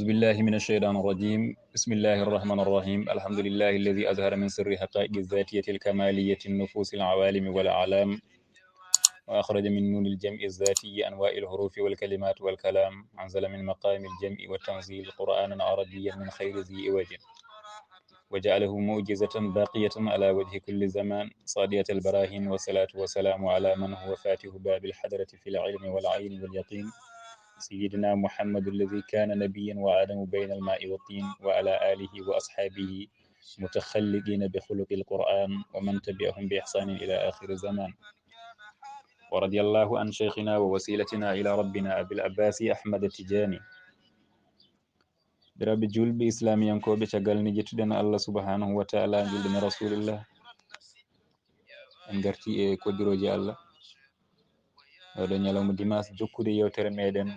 بالله من الشيطان الرجيم. بسم الله الرحمن الرحيم. الحمد لله الذي أظهر من سر حقائق الذاتية الكمالية النفوس العوالم والأعلام، وأخرج من نون الجمع الذاتي أنواع الحروف والكلمات والكلام، أنزل من مقام الجمع والتنزيل قرآنا عربيا من خير ذي إوج، وجعله معجزة باقية على وجه كل زمان، صادية البراهين، والصلاة والسلام على من هو فاتح باب الحضرة في العلم والعين واليقين، سيدنا محمد الذي كان نبيا وآدم بين الماء والطين، وعلى آله وأصحابه متخلقين بخلق القرآن، ومن تبعهم بإحسان إلى آخر الزمان. ورضي الله عن شيخنا ووسيلتنا إلى ربنا أبي العباس أحمد التجاني. دراب جول بإسلام ينكو بشغل نجتدن الله سبحانه وتعالى جلدن رسول الله انغرتي كودروجي الله oɗo ñalawma dimanche jokkude yewtere meɗen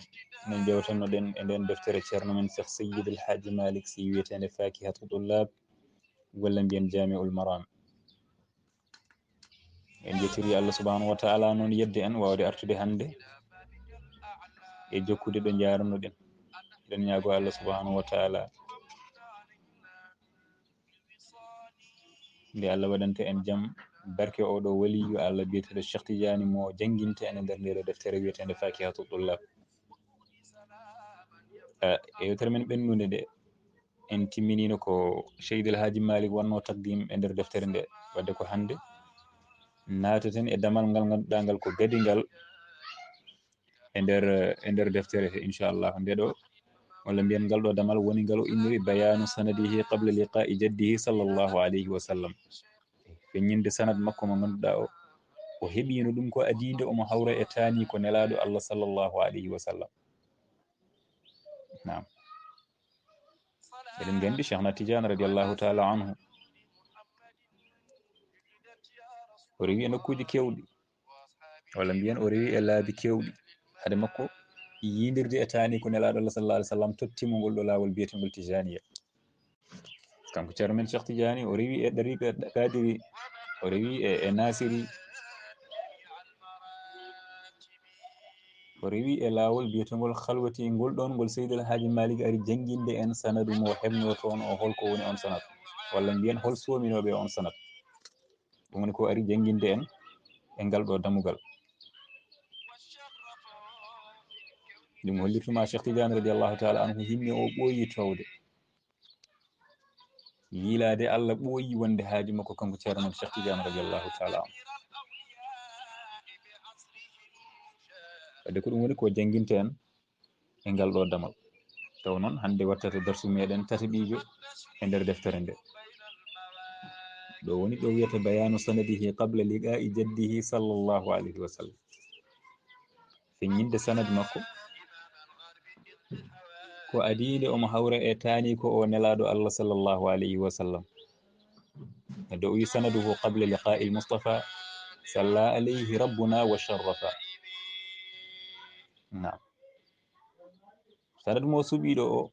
no jewtannoɗen e nden deftere ceerno men cheikh seyid el hadji malik sy wiyetende fakihatu tullab walla mbiyen jami'ul maram. en jettiri allah subhanahu wa taala noon yedde en wawde artude hannde e jokkude ɗo jarunoɗen. ɗen ñaago allah subhanahu wa taala nde allah waɗanta en jaam barke oɗo waliyu allah biyeteɗo cheikh tidiani mo jangguinte ene nder ndeɗo deftere wiyetende fakihatu tullab. yewtere men ɓennude nde en timminino ko Seydi El Hadji Malick wanno takdim e nder deftere nde, wadde ko hannde nataten e damal ngal ganduɗa ngal ko gadi ngal e nder deftere he inchallah. nde ɗo walla mbiyen ngal ɗo damal woni ngal o inniri bayanu sanadihi qabla liqa'i jaddihi sallllahu alayhi wa sallam, feññinde sanad makko mo ganduɗa o heɓino ɗum ko adide omo hawra e taani ko nelaɗo allah sallllahu alayhi wa sallam. nam eɗen gandi cheikhna tidiane radiallahu taala anhu o rewi e nokkuji kewɗi, walla mbiyen o rewi e laabi kewɗi hade makko yidirde e taani ko nelaɗo allah sallah alih sallam tottimo ngol ɗo lawol biyetengol tijaniya. kanko ceerno men cheikh tidiani o rewi e dariqa kadiri, o rewi e nasiri, o rewi e lawol biyetengol halwati ngol ɗon ngol Seydi El Hadji Malick ari jangguinde en sanadu mo hebno toon o holko woni on sanad, walla mbiyen hol sominoɓe on sanad. ɗum woni ko ari jangguinde en e ngal ɗo damugal. ɗum hollirtuma cheikh tidiane radiallahu taala anhu himmi o ɓooyi towde yiilade allah ɓooyi wonde haaji makko kanko ceerno men cheikh tidiane radiallahu taala anhu. wadde ko ɗum woni ko jangguinte en e ngal ɗo damal. taw noon hannde wattata darsu meɗen tataɓijo e nder deftere nde. ɗo woni ɗo wiyata bayanu sanadihi qabla liqa'i jaddihi sallllahu alayhi wa sallam, feññinde sanad makko ko adide omo hawra e taani ko o nelaɗo allah sallllahu alayhi wa sallam. nde o wi sanaduhu qabla liqa'i lmustafa salla alayhi rabbuna wa sharrafa. nam sanad mo suɓiɗo o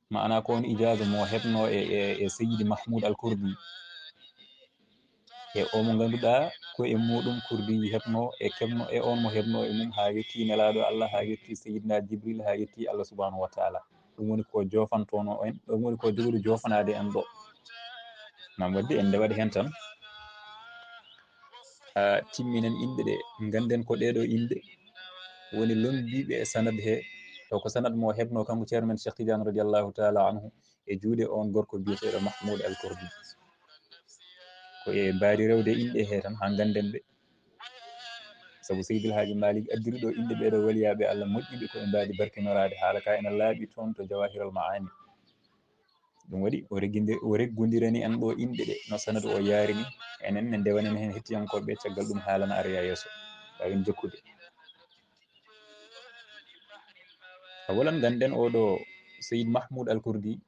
maana ko on ijaza mo heɓno e seydi mahmoud al kurdi e o mo ganduɗa ko e muɗum kurdi heɓno e keɓno e on mo heɓno e mum ha yetti nelaɗo allah, ha yetti seydina djibril, ha yetti allah subhanahu wa taala. ɗum woni ko jofantono en, ɗum woni ko joguɗo jofanade en ɗo. nam wadde en ndewaɗ hen tan timminen inde ɗe, ganden ko ɗeɗo inde woni lombiɓe e sanad he. taw ko sanad mo heɓno kanko ceerno men cheikh tidiane radiallahu taala anhu e juuɗe on gorko biyeteɗo mahmoud al kurdi. ko e mbaadi rewde inɗe he tan ha ganden ɓe, saabu Seydi El Hadji Malick addiri ɗo inde ɓeɗo waliyaɓe allah moƴƴuɓe koɓe mbaadi barkinorade, haala ka ene laaɓi toon to jawahiral maani. ɗum waɗi o reggodirani en ɗo inɗe ɗe no sanadu o yaarini, enen ne ndewanen hen hettiyankoɓe caggal ɗum haalana arya yesso wawen jokkude. awalan ganden oɗo Seyid Mahmoud al Kurdi,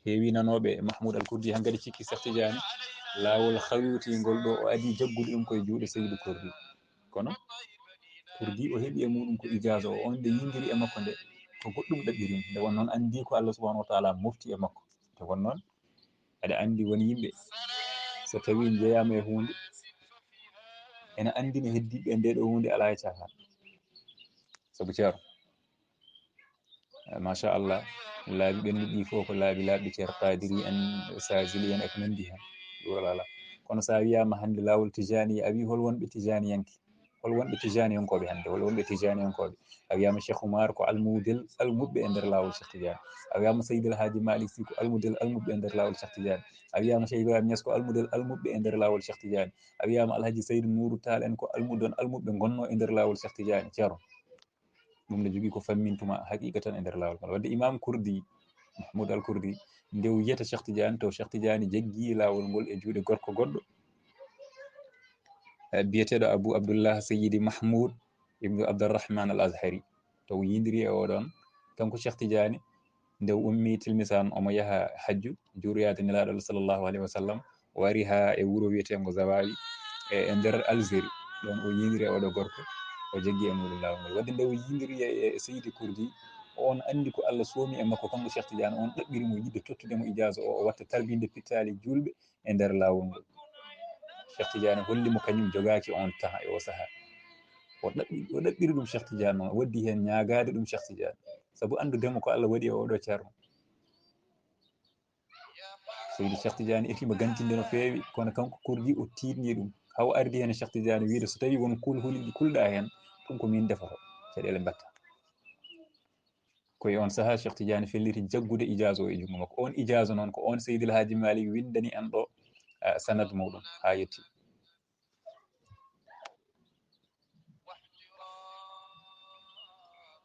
heewi nanoɓe Mahmoud al Kurdi han kadi cikki Cheikh Tidiane laawol hawrutingol ɗo o adi jaggude ɗum koye juuɗe Seydou Kurdi. kono Kurdi o heeɓi e muɗum ko ijaza o on nde yindiri e makko nde ko goɗɗum ɗaɓɓirin, nde won noon andi ko Allah subhanahu wa taala mofti e makko. te won noon aɗa andi won yimɓe so tawi jeeyama e hunde ene andi no heddiɓe nde ɗo hunde ala e caahan. sabu ceero machallah laabi ɓennuɗi fof ko laabi laaɓi ceer qadiri en sagili en eko nandi hen ɗural ala kono sa wiyama hande lawol tijani a wi hol wonɓe tijaniyanke hol wonɓe tijaniyankoɓe hande hol wonɓe tijaniyankoɓe a wiyama Cheikh Oumar ko almudel almuɓɓe e nder lawol Cheikh Tidiane a wiyama Seydi El Hadji Malick Sy ko almudel almuɓɓe e nder lawol Cheikh Tidiane a wiyama Cheikh Ibrahima Niass ko almudel almuɓɓe e nder lawol Cheikh Tidiane a wiyama Alhaji Seydou Nourou Tall en ko almudon almuɓɓe gonno e nder lawol Cheikh Tidiane ceero ɗum ne jogui ko fammintuma haqiqatan e nder lawol ngal wadde imam Kurdi Mahmoud al Kurdi nde wiyata Cheikh Tidiane to Cheikh Tidiane jaggi lawol ngol e juuɗe gorko goɗɗo biyeteɗo Abou Abdoullah Seyidi Mahmoud ibnu Abdourahman al Azhari to yidiri e oɗon kanko Cheikh Tidiane nde ummi tilmisan omo yaha hajju juuroyade nelaɗo Allah sallllahu alayhi wa sallam wari ha e wuuro wiyetego Zawawi e nder Algérie ɗon o yidiri e oɗo gorko o jaggi e muɗum lawol ngol wadde nde o yidiri e Seydi Kurdi on andi ko Allah soomi e makko kanko Cheikh Tidiane on ɗaɓɓirimo yidde tottudemo ijasa o watta tarbinde pittali julɓe e nder lawol ngol Cheikh Tidiane hollimo kañum jogaki on temps e o saaha o ɗaɓɓiri ɗum Cheikh Tidiane noon waddi hen ñagade ɗum Cheikh Tidiane saabu andudemo ko Allah waɗi e oɗo ceerno seydi Cheikh Tidiane etima gantinde no fewi kono kanko Kurdi o tinni ɗum haw ardi hen Cheikh Tidiane wiide so tawi won kulhuliɗi kulɗa hen ɗum ko min defoto caɗele batta koye on saaha Cheikh Tidiane felliti jaggude ijasa o e jungo makko on ijasa noon ko on Seydi El Hadji Malick windani en ɗo sanad muɗum ha yetti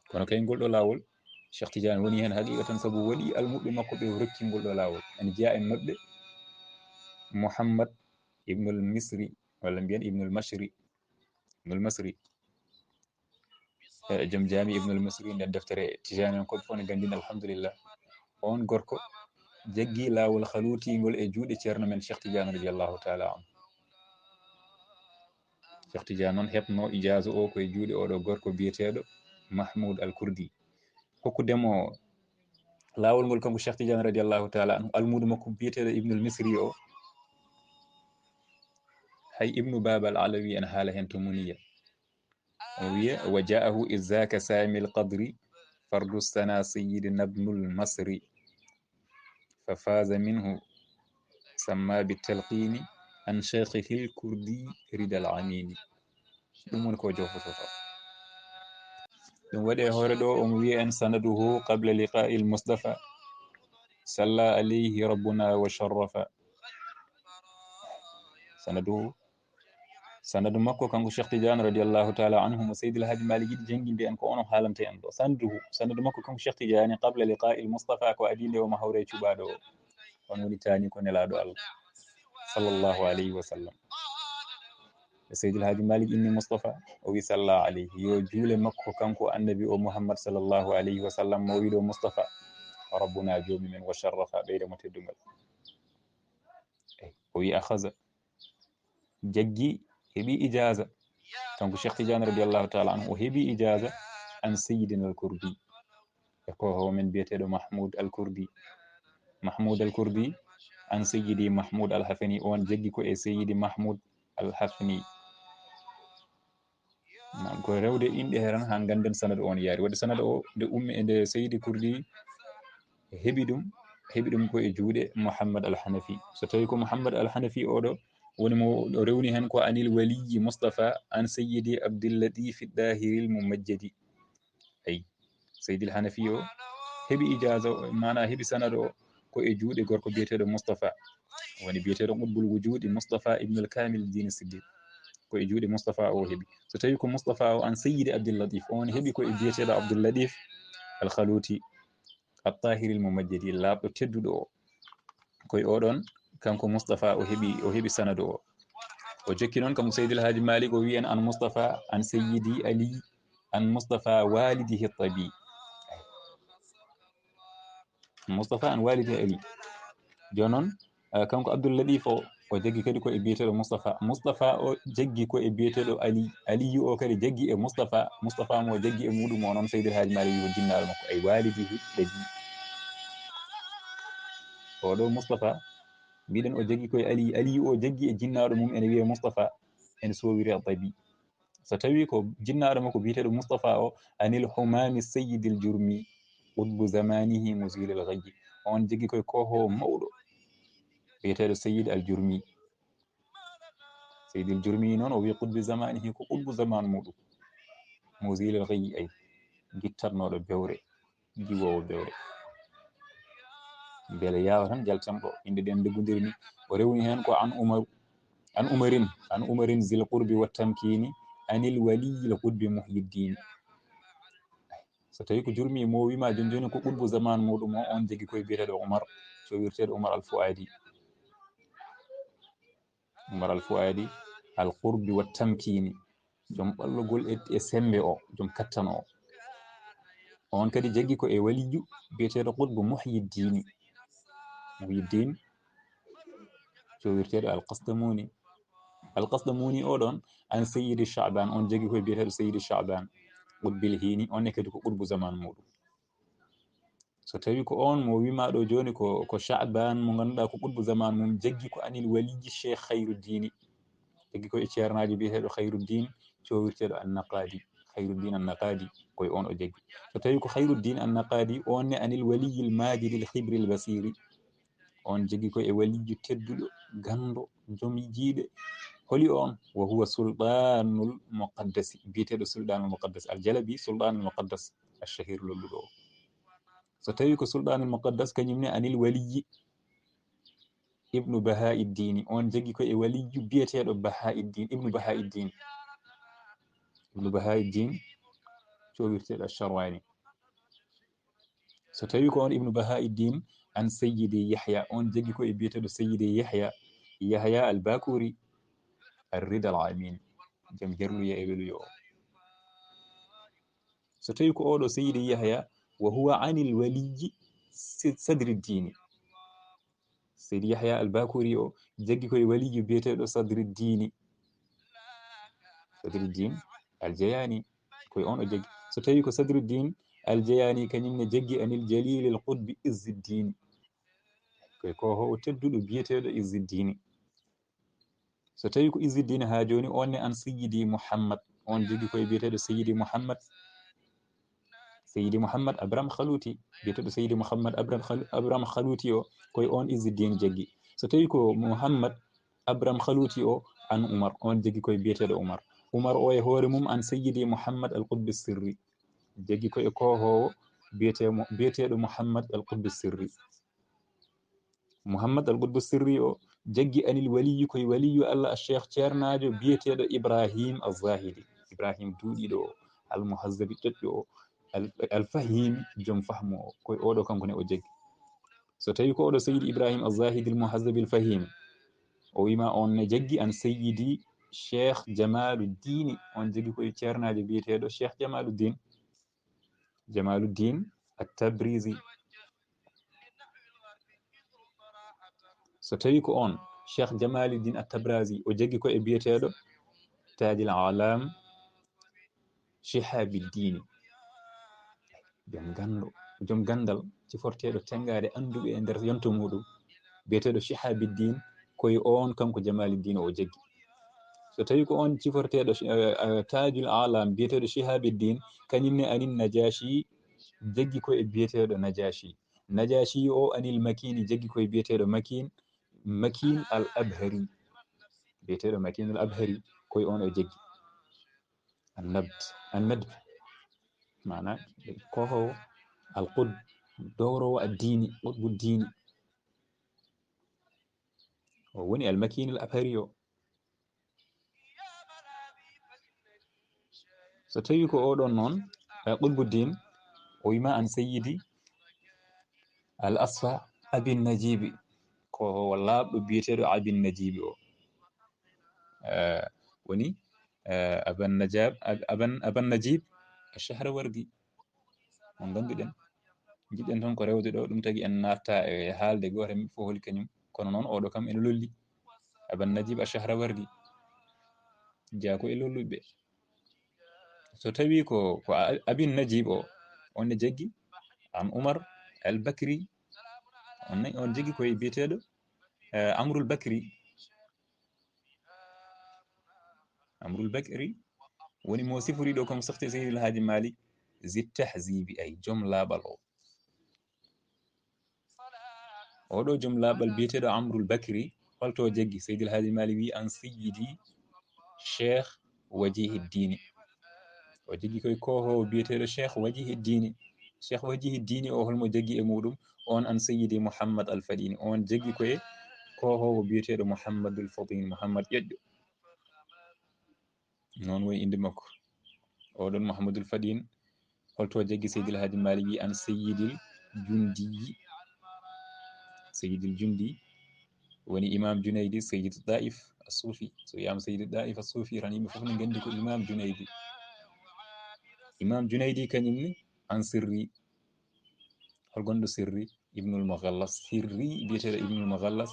kono kay ngol ɗo lawol Cheikh Tidiane woni hen haqiqatan saabu waɗi almuɓe makko ɓe rokki ngol ɗo lawol ene jeeya e mabɓe Mouhammad ibnul Misri walla mbiyen ibnul Masri joom jami ibnul Masri nden deftere Tijani en koɓe fof ne gandina alhamdulillah on gorko jaggi lawol halutingol e juuɗe ceerno men Cheikh Tidiane radiallahu taala an Cheikh Tidiane noon heɓno ijasa o koye juuɗe oɗo gorko biyeteɗo Mahmoud al Kurdi hokkudemo lawol ngol kanko Cheikh Tidiane radiallahu taala anhu almudu makko biyeteɗo ibnul Misri o hay ibnu Baba al Alawi en haala hen to muniya o wiya wa jaahu izaka sami l qadri fardu sana sayidina ibnul Masri fa faza minhu samma bitalqini an cheikhihi l kurdi rida al amini ɗum woni ko jofototo ɗum waɗi e hoore ɗo omo wiya en sanaduhu qabla liqa'i l Mustafa salla alayhi rabbuna wa sharrafa sanadu makko kanko Cheikh Tidiane radiallahu taala anhu mo Seydi El Hadji Malick yiɗi jangguinde en ko ono haalante en ɗo sanadu makko kanko Cheikh Tidiane qabla liqa'i l Mustafa ko adi nde omo hawre cuɓaɗo o on woni tani ko nelaɗo Allah sallllahu alayhi wa sallam Seydi El Hadji Malick inni Mustafa o wi salla alayhi yo juule makko kanko annabi o Mouhammad sallllahu alayhi wa sallam mo wiɗo Mustafa rabbuna joomi men wa sharrafa ɓeydemo teddugal o wi akhaza jaggi heeɓi ijaza kanko Cheikh Tidiane radiallahu taala anhu o heeɓi ijaza an sayidina al Kurdi e ko men biyeteɗo Mahmoud al Kurdi an sayidi Mahmoud al Hafni on jaggi ko e sayidi Mahmoud al Hafni ko rewde inɗe heran ha ganden sanadu on yaari wadde sanadu o nde ummi e nde Seydi Kurdi heeɓi ɗum ko e juuɗe Mouhammad al Hanafi so tawi ko Mouhammad al Hanafi oɗo woni mo rewni hen ko anil waliyi Mustafa an sayidi Abdoullatif dahiril mumajjadi ayi Seydi al Hanafi o heeɓi ijaza mana heeɓi sanadu o ko e juuɗe gorko biyeteɗo Mustafa woni biyeteɗo qutbul wujudi Mustafa ibnul Kamil Dine Siddiq ko e juuɗe Mustafa o heeɓi so tawi ko Mustafa o an sayidi Abdoullatif on heeɓi ko e biyeteɗo Abdoullatif al Khaluti الطاهر الممجد laaɓɗo tedduɗo o koye oɗon kanko Mustafa o heeɓi sanadu o jokki noon kanko Seydi El Hadji Malick o wi en an Mustafa an Sayyidi Ali an Mustafa walidihi tabi Mustafa an walidi Ali joni noon kanko Abdoul Latif o jaggi kadi ko e biyeteɗo Mustafa o jaggi ko e biyeteɗo Aliyu o kadi jaggi e Mustafa mo jaggi e muɗum o noon Seydi El Hadji Malick wi ko jinnaɗo makko ay walidihi ɗabi oɗo Mustafa mbiɗen o jaggi koye Aliyu o jaggi e jinnaɗo mum ene wiye Mustafa ene sowiri tabi so tawi ko jinnaɗo makko biyeteɗo Mustafa o anil humami sayyidil jurmi qutbu zamanihi musil al ghayyi on jogui koye kohowo mawɗo biyeteɗo Sayyid al-Jurmi. Sayyid al-Jurmi noon o wi qutbu zamanihi ko qutbu zaman muɗum musil al ghayyi ay guittatnoɗo bewre jiwowo bewre beele yawa tan jaltanɗo inde ɗen doggodirni o rewni hen ko an umarin zil qurbi wa tamkini anil waliyil qutbi muhyiddin. so tawi ko Jurmi mo wima joni joni ko qutbu zaman muɗum o on jogui koye biyeteɗo Umar so wirteɗo Umar al-Fuadi Umar al-Fuadi al qurbi wa tamkini joom ɓallugol e sembe o joom kattano o on kadi jaggi ko e waliyu biyeteɗo qutbu muhyiddin so wirteɗo al-Qasdamuni oɗon an Sayyidi Sha'ban on jaggi koye biyeteɗo Sayyidi Sha'ban qutbil hini onne kadi ko qutbu zaman muɗum. so tawi ko on mo wima ɗo joni ko Sha'ban mo ganduɗa ko qutbu zaman mum jaggi ko anil waliji Cheikh Khairuddin jaggi koye ceernajo biyeteɗo Khairuddin so wirteɗo an-Naqadi Khairuddin an-Naqadi koye on o jaggi. so tawi ko Khairuddin an-Naqadi onne anil waliyil majidil khibril basiri on jogui ko e walijo tedduɗo gando joom jiiɗe holi on wa huwa sultanul muqaddasi biyeteɗo sultanul muqaddas al-Jalabi sultanul muqaddas al-shahir lolluɗo o. so tawi ko sultanul muqaddas kañumne anil waliyi ibnu Bahaiddin on jaggi ko e waliyu biyeteɗo Bahaiddin ibnu Bahaiddin so wirteɗo al-Sharwani. so tawi ko on ibnu Bahaiddin an Sayyidi Yahya on jaggi ko e biyeteɗo Sayyidi Yahya al-Bakuri ar-Rida al-Amin joom jerluya e weluyo o. so tawi ko oɗo Sayyidi Yahya wa huwa anil waliyi Sadriddin Sayyidi Yahya al-Bakuri o jaggi koye waliyu biyeteɗo Sadriddin al-Jayani koye on o jaggi. so tawi ko Sadruddin al-Jayani kañumne jaggi anil jalilil qutbi Izzuddin koye kohowo tedduɗo biyeteɗo Izzuddin. so tawi ko Izzuddin ha joni onne an Sayyidi Muhammad on jogui koye biyeteɗo Sayyidi Muhammad Abram Khaluti biyeteɗo Sayyidi Muhammad Abram Khaluti o koye on Izzuddin jaggi. so tawi ko Muhammad Abram Khaluti o an Umar on jaggi koye biyeteɗo Umar o e hoore mum an Sayyidi Muhammad al-Qutbi sirri jaggi koye kohowo biyeteɗo Muhammad al-Qutbi sirri. Muhammad al-Qutbi sirri o jaggi anil waliyu koye waliyu Allah Cheikh ceernajo biyeteɗo Ibrahim az-Zahidi Ibrahim duuɗiɗo o al-Muhazzabi ƴoƴƴo o al-Fahim joom fahmu o koye oɗo kankone o jaggi. so tawi ko oɗo Sayyidi Ibrahim az-Zahidi al-Muhazzabi al-Fahim o wima on ne jaggi an Sayyidi Cheikh Jamaluddin on jaggi koye ceernajo biyeteɗo Cheikh Jamaluddin at-Tabrizi. so tawi ko on Cheikh Jamaluddin at-Tabrazi o jaggi ko e biyeteɗo Tajil Alam Shihabuddin joom gandal ciforteɗo tengade anduɓe e nder yonto muɗum biyeteɗo Shihabuddin koye on kanko Jamaluddin o jaggi. so tawi ko on ciforteɗo Tajul Alam biyeteɗo Shihabuddin kañumne anin Najashi jaggi koye biyeteɗo Najashi o anil Makini jaggi koye biyeteɗo Makin al-Abhari biyeteɗo Makin al-Abhari koye on o jaggi. annabd mana kohowo al-Qutb dowrowo addini qutbu dini o woni al-Makin al-Abhari o. so tawi ko oɗon noon Qutbuddin o wima an Sayyidi al-Asfa Abin Najibi kohowo labɗo biyeteɗo Abin Najibi o woni Aban Najib Shahrawardi on ganduɗen jiɗɗen tan ko rewde ɗo ɗum tagui en natta e haalde goto min fof holi kañum kono noon oɗo kam ene lolli Aban Najib Shahrawardi jaako e lolluɓe. so tawi ko Abin Najib o on ne jaggi an Umar al-Bakri on jaggi koye biyeteɗo Amrul Bakri woni mo sifori ɗo komo softe Seydil Hadji Malick zit tahzibi ay joom laɓal o oɗo joom laɓal biyeteɗo amrul bakri holto jaggi seydil haji mali wi an siyidi cheikh wajihiddini o jogui koye kohowo biyeteɗo cheikh wajihiddini cheikh wajihiddini o holmo jaggi e muɗum on an seyidi mouhammad alfadini on jaggi koye kohowo biyeteɗo mouhammadul fadini mouhammad ƴoƴƴo noon woni inde makko oɗon mouhammadul fadin holto jaggi seydil haji mali wi an seyidil jundiyi seyidil jundi woni imam junaydi seyid daif assufi so wiyama seyid daif assufi tan yimɓe foof ne gandi ko imam junaydi kañumni an sirri hol gonɗo sirri ibnul mughallas sirri biyeteɗo ibnul mughallas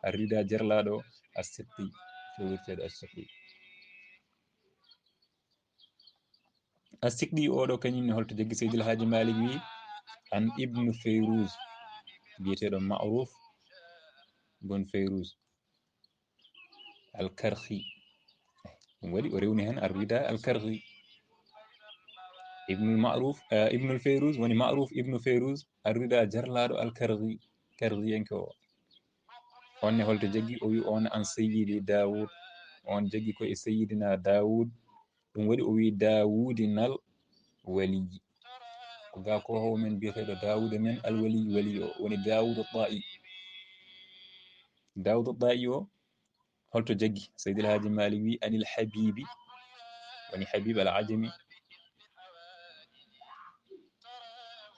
arrida jarlaɗo as-sitti fewirteɗo as-sitti as-siqɗi oɗo kañumne holto jaggi seydil haji malik wi an ibnu feyrouz biyeteɗo ma'ruf bon feyrouz al-karhi ɗum waɗi o rewni hen arrida al-karhi ibnul ma'ruf ibnul feyrouz woni ma'ruf ibnu feyrouz arrida jarlaɗo al-karhi karhiyanke o onne holto jaggi o wi on an seyidi dawoud on jaggi ko e seyidina dawoud ɗum waɗi o wi dawudi nal waliyi ko ga ko howo men biyeteɗo dawuda men alwaliyi wali o woni dawuda ta'i dawuda ta'i o holto jaggi seydil haji mali wi anil habibi woni habib al ajami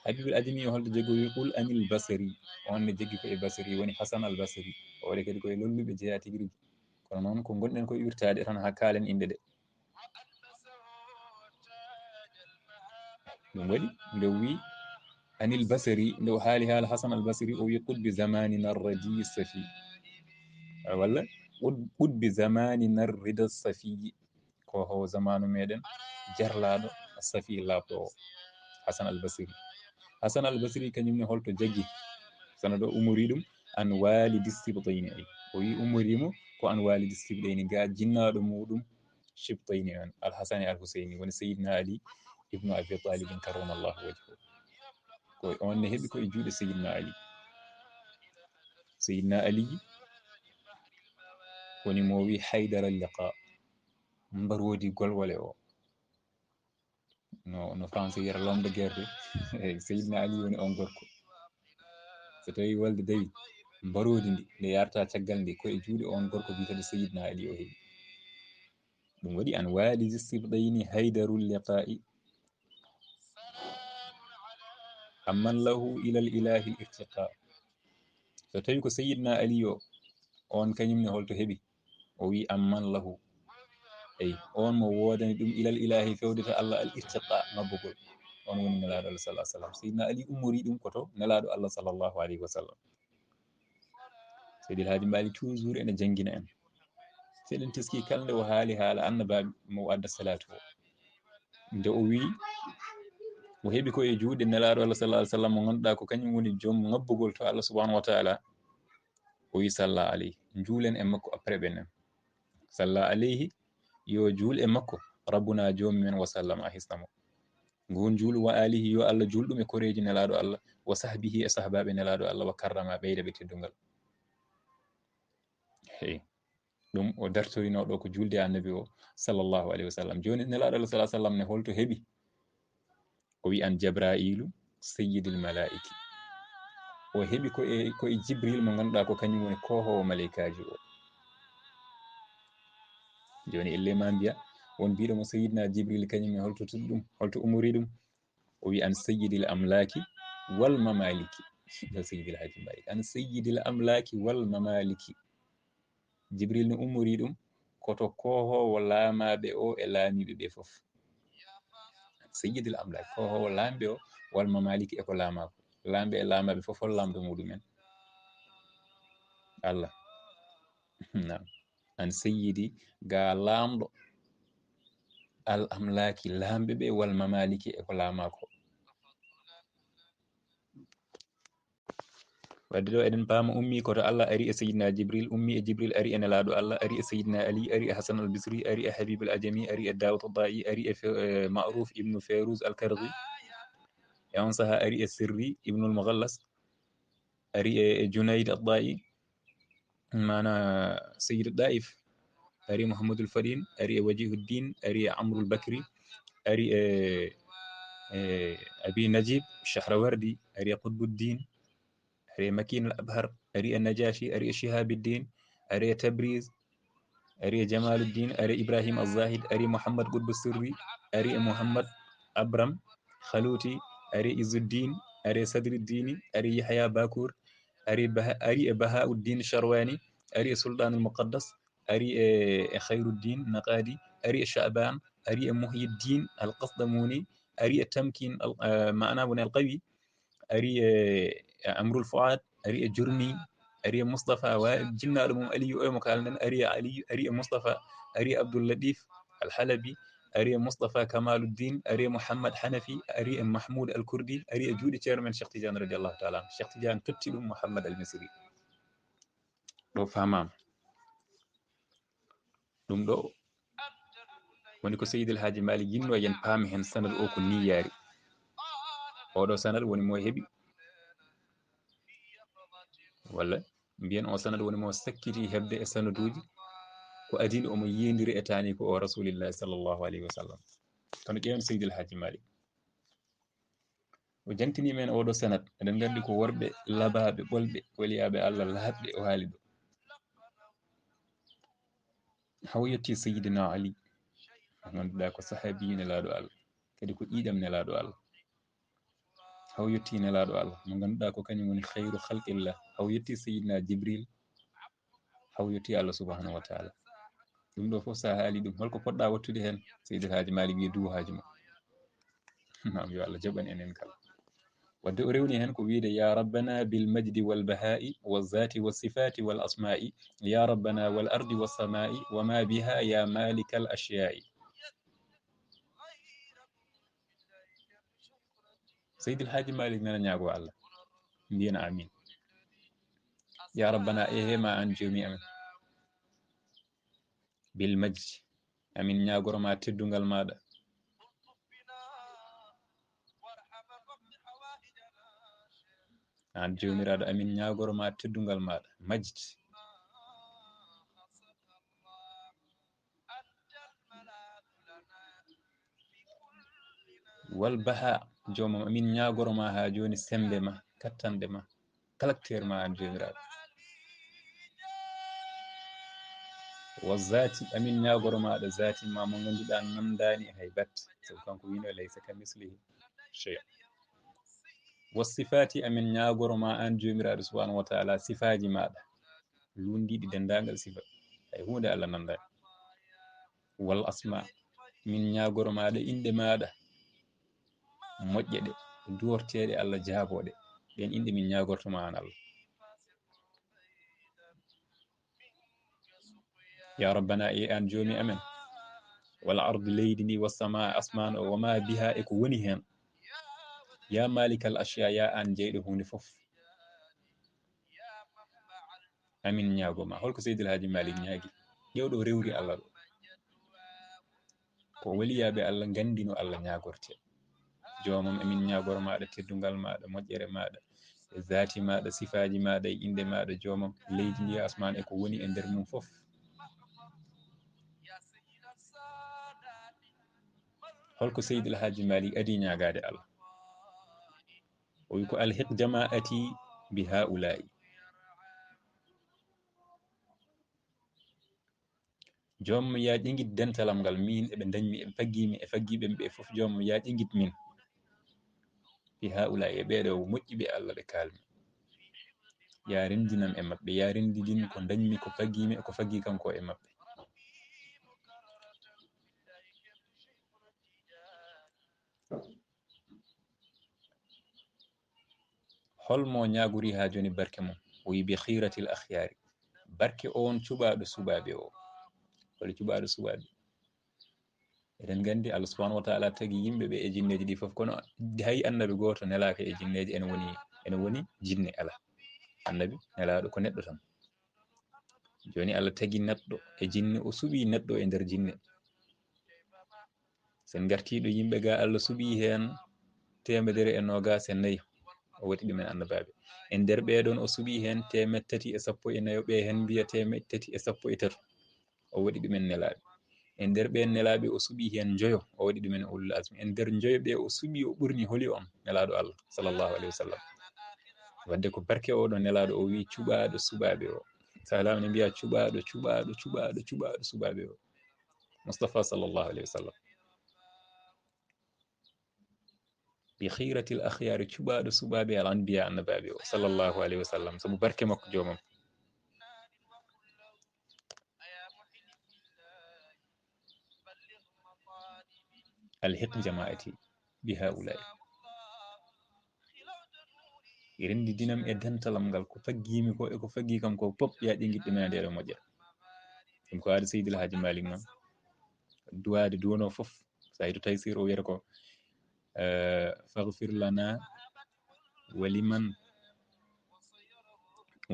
habib al ajami o holto jaggi o wi qul anil basari on ne jaggi ko e basari woni hasan al basari o waɗi kadi koye lolluɓe jeeya tigui rigui kono noon ko gonɗen ko irtade tan ha kaalen inde ɗe ɗum waɗi nde wi anil basari nde o haali haala hasan al basari o wi qutbi zamanina radi safi walla qutbi zamanina rida safiyi ko howo zamanu meɗen jarlaɗo safi labɗo o hasan al basri hasan al basri kañumne holto jaggi sanado umuri ɗum an walidi sibtayni ay o wi umurimo ko an walidi sibtayni ga jinnaɗo muɗum sibtayni on al hasani al huseyni woni sayidna ali ibnu abi talibin karramallahu wajhu ko on ne heeɓi koye juuɗe sayidna ali woni mo wi haydara liqa mbarodi golwole o no français wiyata l'homme de guerre eyyi sayidna ali woni on gorko so tawi wolde dawi mbarodi ndi nde yarata caggal ndi koye juuɗe on gorko biyeteɗo sayidna ali o heeɓi ɗum waɗi an walidi sibɗayni haydarul liqa'i amman lahu ilal ilahi l irtiqa so tawi ko sayidna ali o on kañumne holto heeɓi o wi amman lahu eyi on mo wodani ɗum ilal ilahi fewde to allah al irtiqa ngabbugol on woni nelaɗo allah sallah sallam sayidna ali ummori ɗum koto nelaɗo allah sallllahu alayhi wa sallam seydi el haaji mali toujours ene jangguina en seɗen teski kala nde o haali haala annabaɓe mo adda salatu o nde o wi o heeɓi ko e juuɗe nelaɗo allah sallah alih sallam mo ganduɗa ko kañum woni joom ngabbugol to allah subahanahu wa taala o wi sallah aleyhi juulen e makko après ɓenen sallah aleyhi yo juul e makko rabbuna jomumen wa sallama hisnamo ngun juulu wa alihi yo allah julɗum e koreji nelaɗo allah wa sahbihi e sahabaɓe nelaɗo allah wa karrama ɓeyda ɓe teddugal hey ɗum o dartorino ɗo ko julde annabi o sallllahu alayhi wa sallam joni nelaɗo allah salah sallam ne holto heeɓi o wi an jabrailu sayyidil malaiki o heeɓi koye jibril mo ganduɗa ko kañum woni kohowo maleykaji o joni elle ma mbiya won mbiɗomo sayidna jibril kañum e holto tuɗi ɗum holto umori ɗum o wi an sayyidil amlaki wal mamaliki yo sayyidil haji malik an sayyidil amlaki wal mamaliki jibril ne umori ɗum koto kohowo laamaɓe o e laamiɓe ɓe foof sayyidil amlaki kohowo lamɓe o wal mamaliki eko laamako lamɓe e laamaɓe foof hol lamɗo muɗumen allah nam an sayyidi ga laamɗo al amlaki lamɓe ɓe wal mamaliki eko laamako wadde ɗo eɗen paama ummi koto allah ari e sayidna jibril ummi e jibril ari e nelaɗo allah ari e sayidna ali ari e hasan al bisri ari e habib al ajami ari e dawt da'i ari e ma'ruf ibnu feyrouz al kardi e on saaha ari e sirri ibnul mughallas ari Junayd Adda'i mana Sayyid Daif, ari Muhammadul Fadin, ari Wajihuddin, ari Amrul Bakri, ari Abi Najib Shahrawardi, ari Qutbuddin, ari Makin al-Abhar, ari Najashi, ari Shihabuddin, ari Tabriz, ari Jamaluddin, ari Ibrahim al-Zahid, ari Muhammad Qutb Sirri, ari Muhammad Abram Khaluti, ari Izzuddin, ari Sadruddin, ari Yahya Bakur, ari Bahauddin Sharwani, ari Sultan al-Muqaddas, ari Khairuddin Naqadi, ari Sha'ban, ari Muhyiddin al-Qasdamuni, ari Tamkin ma'ana bun al-Qawi, ari Amrul Fuad, ari Jurmi, ari Mustafa wa jinnaɗo mum Aliyu oyo mo kalɗen, ari Ali, ari Mustafa, ari Abdul Latif al-Halabi, ari Mustafa Kamaluddin, ari Muhammad Hanafi, ari Mahmoud al-Kurdi, ari juuɗe ceerno men Cheikh Tidiane radiallahu taala anhu. Cheikh Tidiane totti ɗum Muhammad al-Misri. ɗo famama ɗum ɗo woni ko Seydil Hadji Malick yinno yen paami hen sanad o ko ni yaari. oɗo sanad woni mo heɓi walla mbiyen o sanad woni mo sakkiti hebde e sanaduji ko adini omo yindiri e tani ko o rasulillahi sallllahu alayhi wa sallam. kono ƴeewen Seydil Hadji Malick o jantini men oɗo sanad, eɗen gandi ko worɓe labaɓe ɓolɓe waliyaɓe Allah laaɓɓe o haali ɗo. haw yetti Seydina Ali mo ganduɗa ko sahabiyu nelaɗo Allah, kadi ko ƴiƴam nelaɗo Allah. haw yetti nelaɗo Allah mo ganduɗa ko kañum woni khayru khalqillah. haw yetti Seydina Jibril, haw yetti Allah subhanahu wa taala. ɗum ɗo fof sa haali ɗum holko poɗɗa wattude hen? Seydil Hadji Malick wi duwaji ma nam yo Allah jaɓan enen kala. wadde o rewni hen ko wiide ya rabbana bil majdi wal bahai wal zati was sifati wal asma'i ya rabbana wal ardi was samai wa ma biha ya malikal ashyai. Seydil Hadji Malick nana ñaago Allah mbiyana amin. ya rabbana hema an jomi amen bil majdi, amin ñagoroma teddugal maɗa, an jomiraɗo amin ñagoroma teddugal maɗa majd. wal baha, jomam amin ñagoroma ha joni sembe ma, kattanɗe ma, caractére ma an jomiraɗo. wa zati, amin ñagoromaɗo zati ma mo ganduɗa namdani hay batte, sabu kanko wino laysa ka mislihi chey. wa sifati, amin ñagoroma an jomiraɗo subhanahu wa taala sifaji maɗa lundiɗi dendagal sifa, hay hunde Allah nandani. wal asma, min ñagoromaɗa inde maɗa moƴƴe ɗe duworteɗe Allah jaaboɗe, ɗen inde min ñagortoma an Allah. ya rabbana an jomi amen wal ardu leydi ndi wassama asman o wama biha eko woni hen, ya malikal ashiya, ya an jeyɗo hunde foof, amin ñagoma. holko Seydil Hadji Malick ñaagui? ƴewɗo rewri Allah ɗo ko waliyaɓe Allah gandino Allah ñagorte. jomam emin ñagormaɗa teddugal maɗa, moƴƴere maɗa, e zati maɗa, sifaji maɗa, e inde maɗa jomam, leydi ndi asman eko woni e nder mum foof. holko Seydil Hadji Malick adi ñagade Allah? o wi ko alhiq jama'ati bi haula'i, jomam ya ƴeguit dentalam ngal min eɓe dañmi, eɓe faggimi e faggiɓe ɓe foof, jomam ya ƴeguit min bi haula'i, e ɓeɗo moƴƴiɓe Allah ɓe kalmi, ya rendinam e mabɓe, ya rendidin ko dañmi, ko faggimi e ko faggi kanko e mabɓe. holmo ñagori ha joni barke mum? o wi bi khiratil akhyari, barke on cuɓaɗo suɓaɓe o. hol cuɓaɗo suɓaɓe? eɗen gandi Allah subhanahu wa taala tagui yimɓeɓe e jinneji ɗi foof, kono hay annabi goto nelaka e jinneji, ene woni jinne ala. annabi nelaɗo ko neɗɗo tan. joni Allah tagui neɗɗo e jinne, o suuɓi neɗɗo e nder jinne. sen gartiɗo yimɓe ga Allah suuɓi hen 124 o waɗi ɗumen annabaɓe. E nder ɓeɗon o suɓi hen 314 ɓe hen mbiya 313 o waɗi ɗumen nelaɓe. E nder ɓen nelaɓe o suɓi hen joyo o waɗi ɗumen ulul azmi. E nder joyo ɓe o suɓi o ɓurni holi on nelaɗo Allah sallllahu alayhi wa sallam. wadde ko barke oɗo nelaɗo o wi cuɓaɗo suɓaɓe o, salam ne mbiya cuɓaɗo cuɓaɗo cuɓaɗo cuɓaɗo suɓaɓe o, Mustafa sallllahu alayhi wa sallam. bi khiratil akhyari cuɓaɗo suɓaɓe al anbiya annabaɓe o sallllahu alayhi wa sallam, sabu barke makko jomam. alhiq jamaati bi haulai, rendi dinam e dentalam ngal ko faggimi ko e ko faggi kam ko pop ya ƴinguiɗɗe men ndeɗo moƴƴere. ɗum ko haade Seydil Hadji Malick noon duwade duwano foof sa yiito taysir o wiyata ko faghfir lana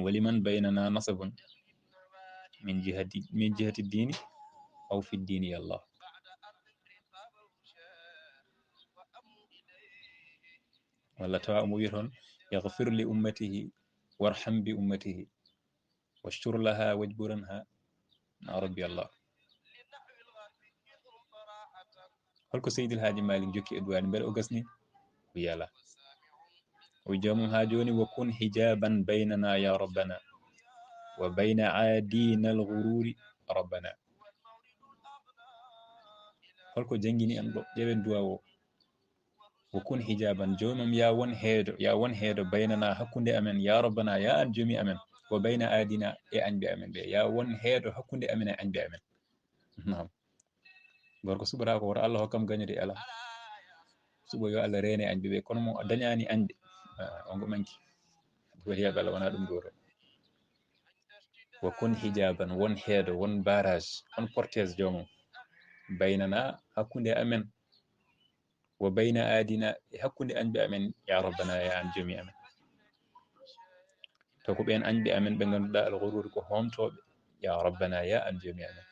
waliman baynana nasabun min jihati dini aw fi dini yallah. walla tawa omo wiya toon yaghfir li ummatihi warham bi ummatihi washtur laha wajburanha rabbi allah. holko Seydil Hadji Malick jokki e duwade beele o gasni o yala o jomum ha joni wa kun hijaban baynana ya rabbana wa bayna aadina alghururi rabbana. holko jangguini en ɗo ƴewen duwa o wa kun hijaban jomum ya won heedo baynana hakkude amen ya rabbana ya an joomi amen wa bayna aadina e añɓe amen ɓe ya won heedo hakkude amen e añɓe amen. nam gorko suɓata ko woto Allah hokkam gañude ala suɓo yo Allah reene añɓe ɓe kono mo dañani añɓe ongo manki waɗi yaɓe Allah wona ɗum duwoto. wa kun hijaban won heedo won barrage won portege jomum baynana hakkude amen wa bayna aadina e hakkude añɓe amen ya rabbana ya an joomi amen. to ko ɓen añɓe amen ɓe ganduɗa alghururi ko homtoɓe ya rabbana ya an joomi amen.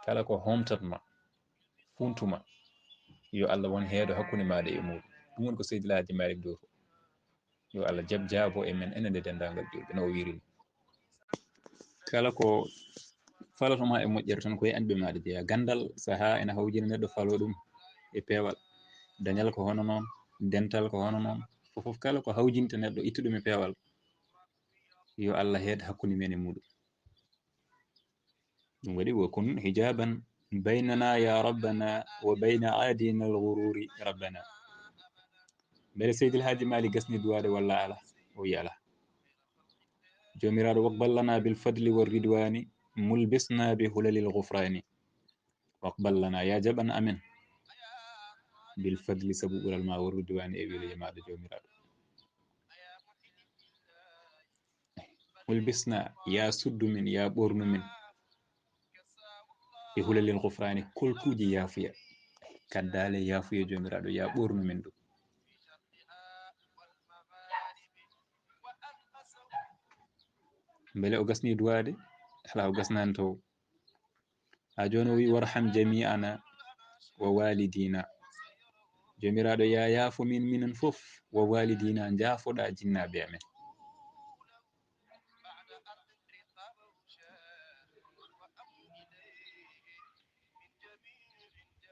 kala ko homtatma funtuma yo Allah won heedo hakkude maɗa e muɗum. ɗum woni ko Seydil Hadji Malick dowto yo Allah jab jaabo e men enen e dendagal julɓe no o wirini. kala ko falatoma e moƴƴere tan koye añɓe maɗa jeeya. gandal saaha ene hawjini neɗɗo falo ɗum e peewal, dañal ko hono noon, dental ko hono noon, fofoof kala ko hawjinta neɗɗo itta ɗum e peewal yo Allah heed hakkude men e muɗum. ɗum waɗi wa kun hijaban baynana ya rabbana wa bayna aadina alghururi rabbana. beele Seydil Hadji Malick gasni duwade walla ala o wi ala. jomiraɗo waqballana bilfadli walridwani mulbisna bi hulalil ghufrani. waqballana ya jaɓan amen bilfadli sabu ɓural ma walridwani e weloje maɗa jomiraɗo. mulbisna ya suddu min ya ɓornu min bi hulalil ghufrani koltuji yafuya kaddale yafuya jomiraɗo ya ɓornu min ɗum. beele o gasni duwade ala o gasnani to ha joni o wi warham jami'ana wa walidina jomiraɗo ya yaafo min minen foof wa walidina jaafoɗa jinnaɓe amen.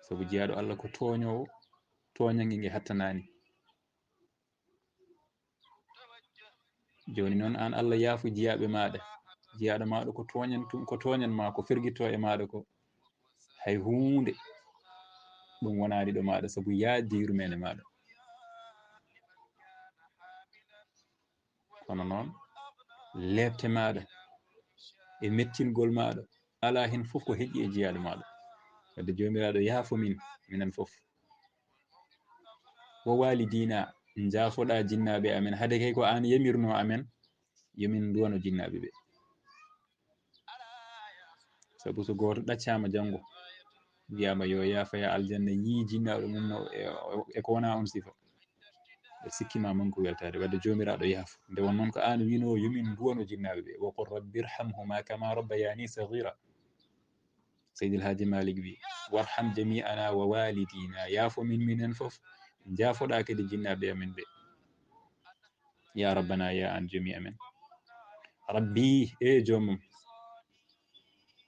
sabu jeeyaɗo Allah ko toñowo toñangue gue hattanani. joni noon an Allah yaafu jiyaɓe maɗa, jiyaɗo maɗa ko toñanma ko ferguitto e maɗa ko hay hunde ɗum wonani ɗo maɗa saabu yaadi yurmede maɗa. kono noon lebte maɗa e mettingol maɗa ala hen foof ko heeƴi e jiyaɗo maɗa. wadde jomiraɗo yaafo min minen foof wo walidina jaafoɗa jinnaɓe amen haade kay ko an yamirno amen yomin duwano jinnaɓe ɓe. saabu so goto ɗaccama janggo wiyama yo yaafaya aljanna yi jinnaɗo mum no e ko wona on sifa ɓe sikkima manko weltade. wadde jomiraɗo yaafo nde won noon ko an wino yomin duwano jinnaɓe ɓe wa qul rabbi irhamhuma kama rabbayani saghira. Seydil Hadji Malick wi warham jami'ana wa walidina yaafo min minen foof jaafoɗa kadi jinnaɓe amen ɓe. ya rabbana ya an jami amen rabbi e joomum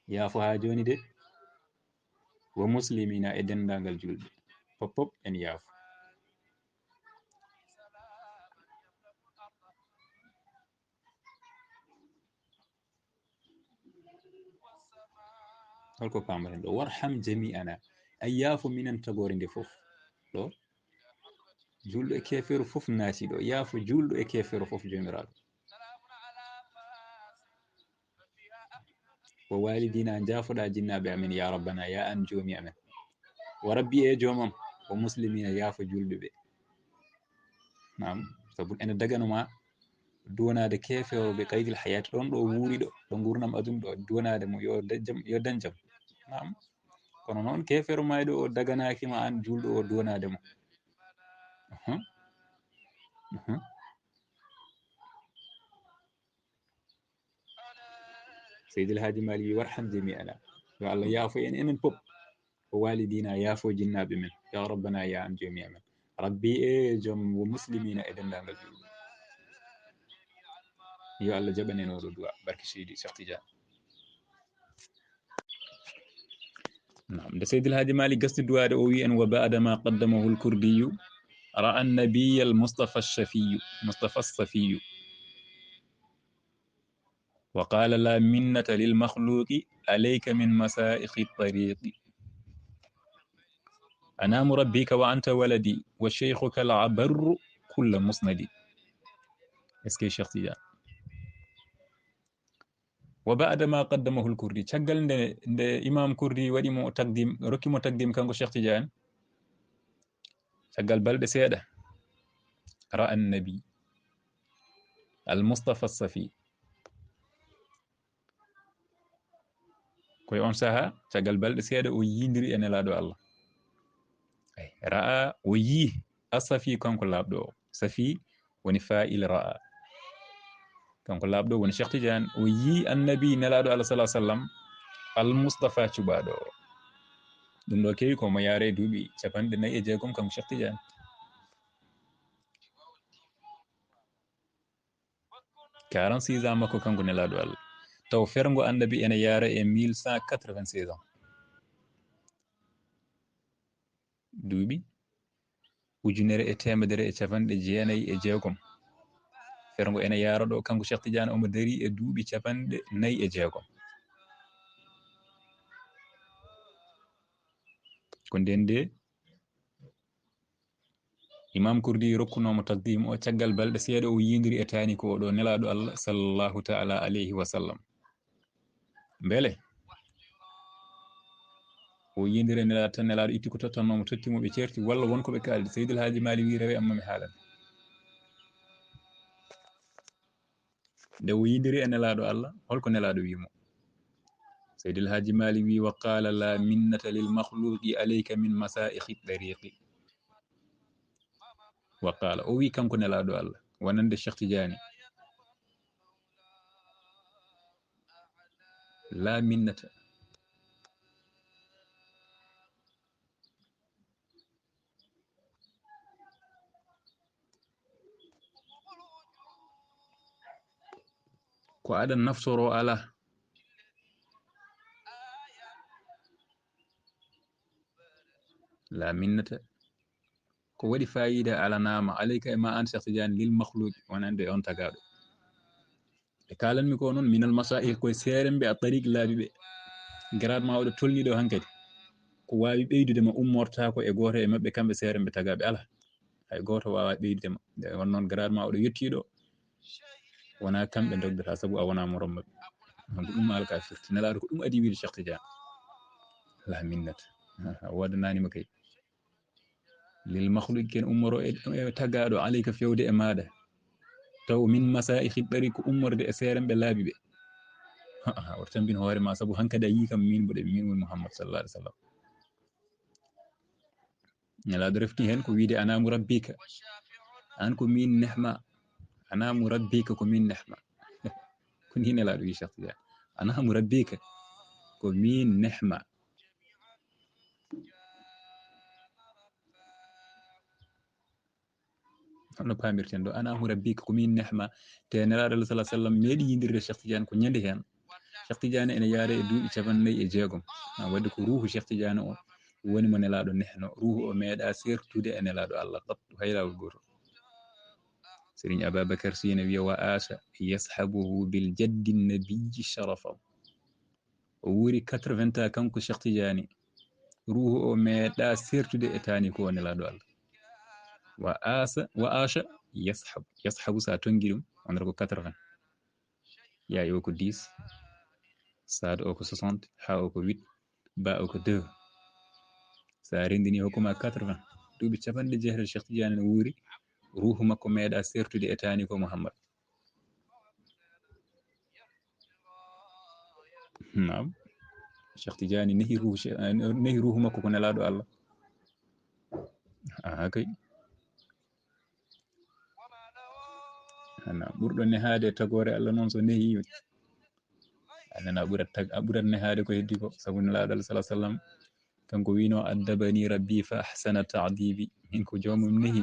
yaafo ha joni de wo muslimina e dendagal julɓe pop en yaafo holko pamaren ɗo warham jami ana a yaafo minen tagore nde fof ɗo julɗo e kefeero fof naati ɗo yaafo julɗo e kefeero fof jomiraɗo wo walidina jaafoɗa jinnaɓe amen ya rabbana ya an joomi amen wa rabbi e joomam o muslimina yaafo julɓe ɓe nam sabu ene daganoma duwanade kefewoɓe kaydil hayati ɗon ɗo wuuri ɗo gurnam aduna ɗo duwanade mo yo dañ jaam nam kono noon kefeero mayɗo o daganakima an julɗo o duwanade mo seydil haaji mali wi warham jami ala yo allah yaafo en enen pop o walidina yaafo jinnaɓe men ya rabbana ya an joomi amen rabbi e joom wo muslimina e dendagal julɓe yo allah jaɓanen oɗo duwa barke seydi Cheikh Tidiane nde seydil haaji mali gasti duwade o wi en wa ba'da ma qaddamahu lkurdiyu ra'a annabiya almustafa alchafiyu mustafa alsafiyu وقال لا منة للمخلوق عليك من مسائخ الطريق أنا مربيك وأنت ولدي وشيخك العبر كل مسندي اسكي شيخ تيجان وبعد ما قدمه الكردي تشغل ند إمام كردي ودي مو تقديم ركي مو تقديم كانكو شيخ تيجان تشغل بلد سيادة رأى النبي المصطفى الصفي كوي أون ساها تشغل بلد سيادة ويندري أن لا دو الله رأى ويي الصفي كانكو لابدو صفي ونفائل رأى kanko laabɗo woni Cheikh Tidiane o yi annabi nelaɗo Allah sallallahu alaihi wasallam al mustafa cubaɗo ɗum ɗo kewi komo yaare duuɓi 46 kanko Cheikh Tidiane ans makko kanko nelaɗo Allah taw fergo annabi ene yaara e 1196 ans duuɓi 1996 fergo ene yaara ɗo kanko Cheikh Tidiane omo dari e duuɓi 46 ko ndende imam Kurdi rokkunomo taqdim o caggal balɗe seeɗa o yindiri e tani ko oɗo nelaɗo Allah sallallahu ta'ala alayhi wa sallam beele o yindiri e nelaɗo tan nelaɗo itti ko tottannomo tottimo ɓe certi walla wonko ɓe kaldi Seydil Haaji Mali wi rewe amma mi haalan nde o yindiri e nelaɗo Allah holko nelaɗo wimo Seydil Haaji Mali wi wa qala la minnata lil makhluqi alayka min masaikhi tariqi وقال o wi kanko nelaɗo Allah wonande Cheikh Tidiane la minnata ko aɗa naftoro ala la minnata ko waɗi fayida ala nama alayka e ma an Cheikh Tidiane lil makhluq wonande on tagaɗo e kalanmi ko noon minal masail koye serembe a tariq laaɓiɓe grade ma oɗo tolniɗo hankkadi ko wawi ɓeydudema ummortako e goto e mabɓe kamɓe serembe tagaɓe ala hay goto wawa ɓeydudema nde won noon grade ma oɗo yettiɗo wona kamɓe dogdata saabu a wona morom mabɓe donc ɗum alka firti nelaɗo ko ɗum adi wiide Cheikh Tidiane la minnata wodananima kay lil makhluq ken ummoro e tagaɗo alayka fewde e maɗa taw min masaikhi ɗari ko ummorde e seremɓe laaɓiɓe oto tambin hoorema saabu hankkadi a yi kam min mboɗe min woni Mouhammad sallallahu alaihi wasallam nelaɗo refti hen ko wiide ana murabbika an ko min nehma ana murabbika ko min nehma ko ni nelaɗo wi Cheikh Tidiane ana murabbika ko min nehma no pamirten ɗo ana murabbika ko min nehma te nelaɗo Allah sallallahu alaihi wasallam meeɗi yindirde Cheikh Tidiane ko ñande hen Cheikh Tidiane ene yaare e duuɓi 49 wadde ko ruhu Cheikh Tidiane o woni mo nelaɗo nehno ruhu o meeɗa sertude e nelaɗo Allah qattu hay lawol goto Serigne Ababacar Sy ne wiya wa acha yashabuhu bil jaddi nabiyyi sharafa o wuri 80 ans kanko Cheikh Tidiane ruhu o meeɗa sertude e tani ko nelaɗo Allah wa acha yashabu sa tongi ɗum onata ko 80 yayi o ko 10 saada o ko 60 ha o ko 8 ba o ko 2 sa rendini hokkuma 80 duuɓi capanɗe jeetati Cheikh Tidiane ne wuuri ruhu makko meeɗa sertude e tani ko Muhammad naam Cheikh Tidiane nehi ruhu makko ko nelaɗo Allah kay ana ɓurɗo nehade tagore Allah noon so nehi anana ɓurat nehade ko heddi ko sabu nelaɗo Allah sallallahu alaihi wasallam kanko wino addabani rabbi fa ahsana ta'dibi min ko jomum nehi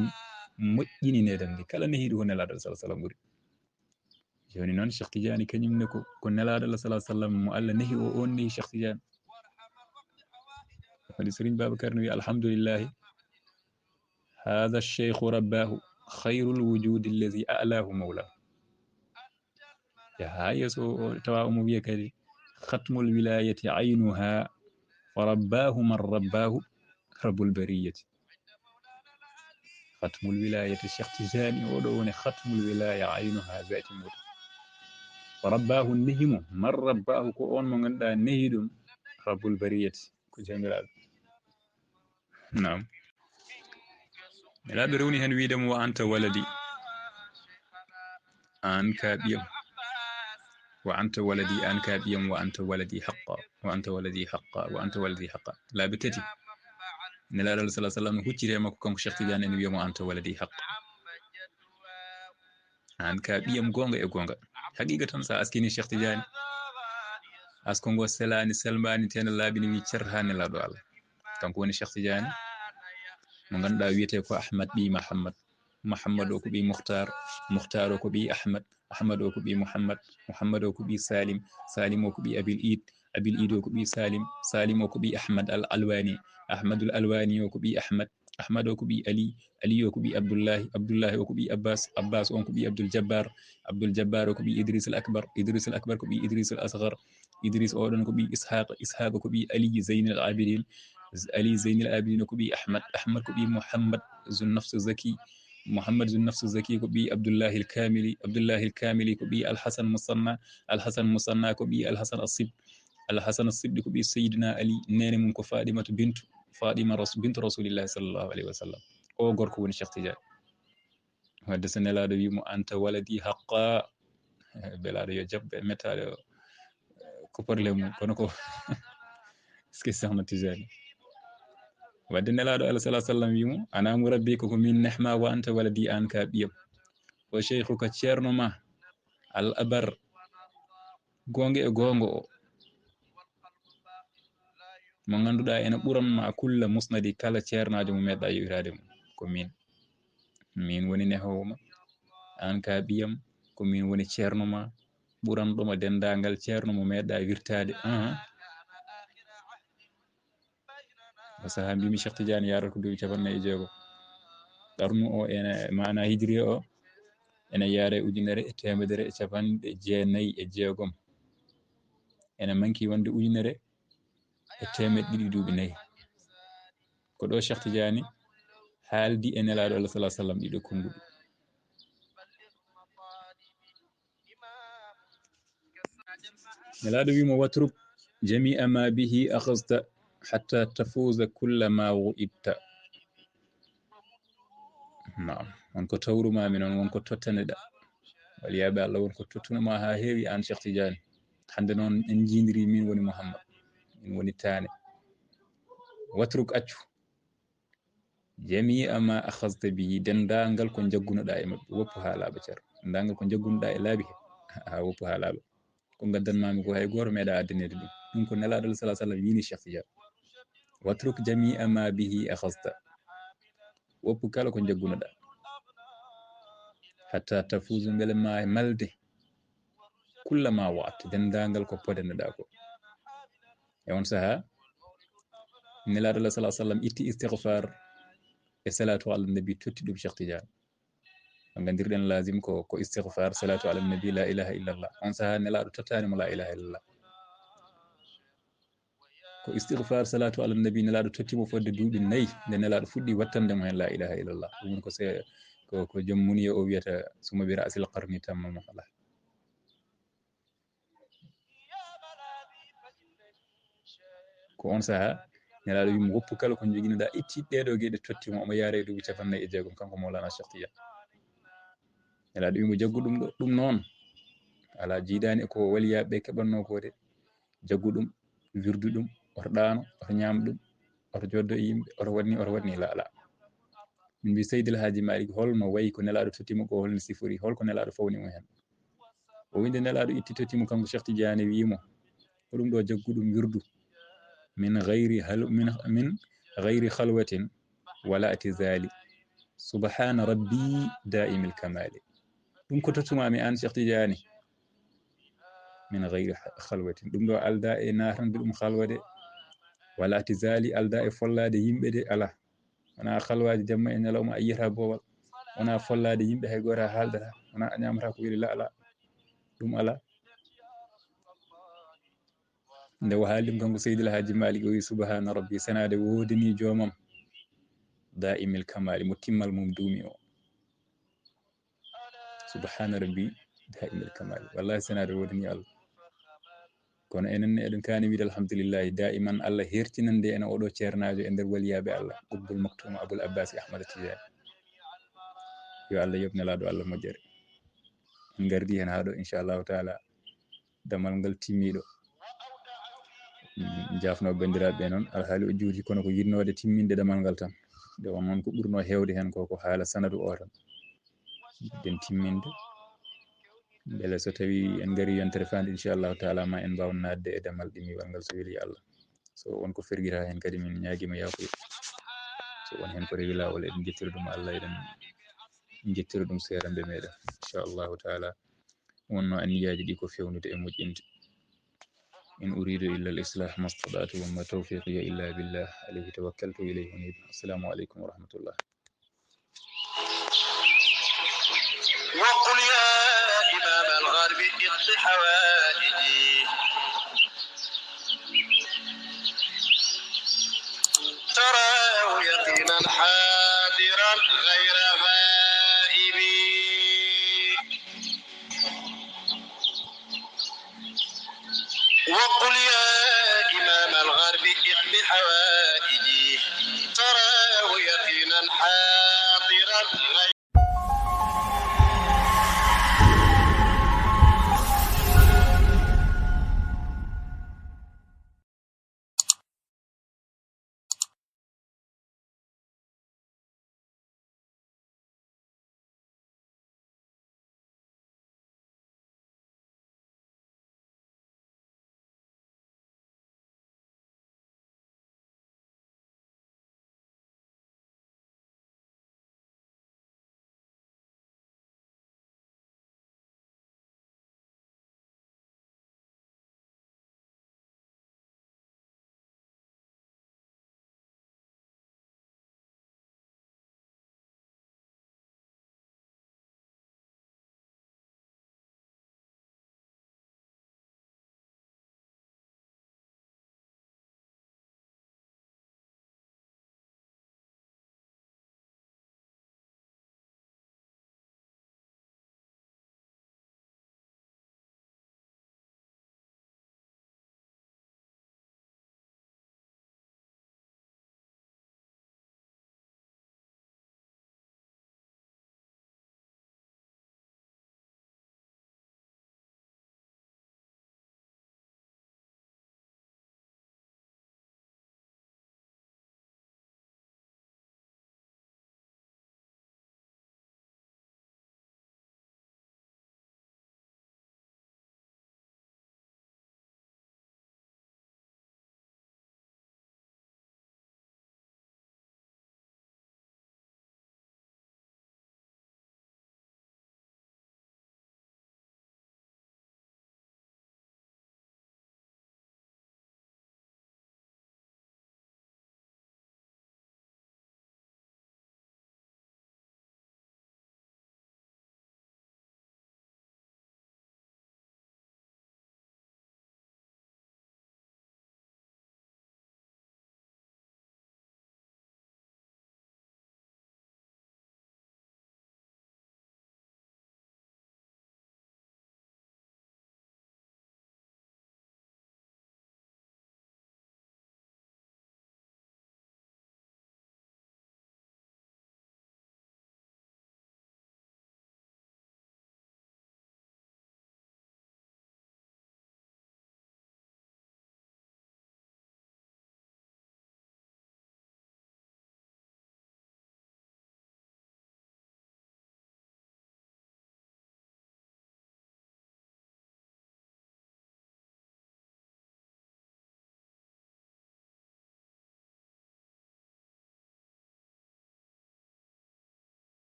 moƴƴini nedam ndi kala nehiɗo ko nelaɗo Allah sallallahu alaihi wasallam ɓuri joni noon Cheikh Tidiane kañumne ko nelaɗo Allah sallallahu alaihi wasallam mo Allah nehi o on nehi Cheikh Tidiane wadi Serigne Babacar no wi alhamdulillah هذا الشيخ رباه خير الوجود الذي أعلاه مولاه يا يسو توا أموية كذي ختم الولاية عينها فرباه من رباه رب البرية ختم الولاية الشيخ تجاني ودون ختم الولاية عينها ذات موت فرباه النهم من رباه كون من عند نهيدم رب البرية كجميل نعم لا بروني هن ويدم وأنت ولدي أنك بيم وأنت ولدي أنك بيم وأنت ولدي حقا وأنت ولدي حقا وأنت ولدي حقا لا بتتي نلا رسول الله صلى الله عليه وسلم هو ما كم شيخ تجاني أن بيم وأنت ولدي حقا أنك بيم غونغ غونغ حقيقة سأسكني شيخ تجاني أسكنغو سلاني سلماني تين الله بني ويشرهاني لا دوال كم كوني شيخ تجاني من غندا ويته أحمد بي محمد وكو بي مختار وكو بي أحمد وكو بي محمد وكو بي سالم وكو بي أبي الإيد وكو بي سالم وكو بي أحمد الألواني وكو بي أحمد وكو بي علي وكو بي عبد الله وكو بي عباس وكو بي عبد الجبار وكو بي إدريس الأكبر وكو بي إدريس الأصغر إدريس أودن وكو بي إسحاق وكو بي علي زين العابدين وكو بي أحمد وكو بي محمد ذو النفس الزكي محمد ذو النفس الزكي كبي عبد الله الكامل كبي الحسن مصنع كبي الحسن الصب كبي سيدنا علي نين من فاطمة بنت رسول الله صلى الله عليه وسلم او غوركو وني شيخ تيجان wadde so nelaɗo wimo anta waladi haqqa belaɗo yo jabbe mettaɗo ko porle mum kono ko ski sahna tijani wadde nelaɗo Allah sallallahu alaihi wasallam wimo ana murabbi ko min nehma wa anta waladi an ka biyam o cheikhuka ceerno ma al abar gonge e gongo o mo ganduɗa ene ɓuranma kulla musnadi kala ceernajo mo meɗɗa yewirade mum ko min woni nehowoma an ka ɓiyam ko min woni ceerno ma ɓuranɗoma dendagal ceerno mo meɗɗa wirtade o saaha mbimi Cheikh Tidiane yarata ko duuɓi 46 ɗarnu o ene mana hijri o ene yaare 1996 ene manki wonde 1200 ko ɗo Cheikh Tidiane haaldi e nelaɗo Allah sallallahu alaihi wasallam ɗiɗo konduɗo nelaɗo wimo watruk jami'a ma bihi akhadta hatta tafuza kulla ma wu'idta naam wonko tawrumami noon wonko tottaneɗa waliyaɓe Allah wonko tottunuma ha heewi an Cheikh Tidiane hande noon en jindiri min woni Muhammad min woni Tane watruk accu jami'a ma akhadta bihi dendagal ko jaggunoɗa e mabɓe woppu ha laaɓa ceerno dendagal ko jaggunoɗa e laabi ha woppu ha laaɓa ko gaddanmami ko hay goto meeɗa addanede ɗum ko nelaɗo Allah sallallahu alaihi wasallam yini Cheikh Tidiane watruk jami'a ma bihi akhadta woppu kala ko jaggunoɗa hatta tafuzu beele ma malde kullama wa'at dendagal ko podeneɗa ko e on saaha nelaɗo Allah sallallahu alaihi wasallam itti istighfar e salatu ala nabi totti ɗum Cheikh Tidiane gandirɗen lazim ko istighfar salatu ala nabi la ilaha illallah on saaha nelaɗo tottanimo la ilaha illallah ko istighfar salatu ala nabi nelaɗo tottimo fodde duuɓi 4 nde nelaɗo fuɗɗi wattandemo hen la ilaha illallah ɗum ko ko joom muniya o wiyata suma bi ra'sil qarni tamma mahala ko on saaha nelaɗo wimo woppu kala ko joguinoɗa itti ɗeɗo gueɗe tottimo omo yaara e duuɓi 46 kanko Mawlana Cheikh Tidiane nelaɗo wimo jaggu ɗum ɗo ɗum noon ala jiidani ko waliyaɓe keɓanno ko de jaggu ɗum wirdu ɗum oto ɗano oto ñaam ɗum oto joddo e yimɓe oto waɗni la ala min mbi Seydil Hadji Malick holno wayi ko nelaɗo tottimo ko holno sifori holko nelaɗo fawnimo hen o winde nelaɗo itti tottimo kanko Cheikh Tidiane wiimo ko ɗum ɗo jaggu ɗum wirdu min gayri khalwatin wala atizali subhana rabbi daimil kamali ɗum ko tottumami an Cheikh Tidiane min gayri khalwatin ɗum ɗo alda e natande ɗum khalwade wala atizali alda e follade yimɓe de ala wona khalwaji jamma e ñalawma a yiyata boowal wona follade yimɓe hay goto a haaldata wona a ñamata ko weli la ala ɗum ala nde o haali ɗum kanko Seydil Hadji Malick o wi subhana rabbi senade wodani joomam daimil kamali mo timmal mum duumi o subhana rabbi daimil kamali wallahi senade wodani Allah kono enenne eɗen kaani wiide alhamdulillahi daiman Allah hertinande en oɗo ceernajo e nder waliyaɓe Allah Qutbul Maktum Aboul Abbas Ahmad Tidiane yo Allah yoɓ nelaɗo Allah moƴƴere en gardi hen haɗo inchallahu taala damal ngal timmiɗo jafno bandiraɓe noon alhaali o juuti kono ko yinnode timminde damal ngal tan nde on noon ko ɓurno hewde hen ko haala sanadu o tan den timminde beele so tawi en gaari yontere fande inchallahu taala ma en mbaw nadde e damal ɗimmiwal ngal so weeli Allah so wonko ferguira hen kadi min ñaaguima yafuya so won hen ko rewi lawol eɗen jettira ɗum Allah eɗen jettira ɗum seeramɓe meɗen inchallahu taala wonno anniyaji ɗi ko fewnude e moƴƴinde إن أريد إلا الإصلاح ما استطعت وما توفيقي إلا بالله عليه توكلت إليه أنيب السلام عليكم ورحمة الله وقل يا إمام الغرب اقض حوائجي تراه يقينا حاضرا غير غائب وقل يا إمام الغرب اقض حوائجي تراه يقينا حاضرا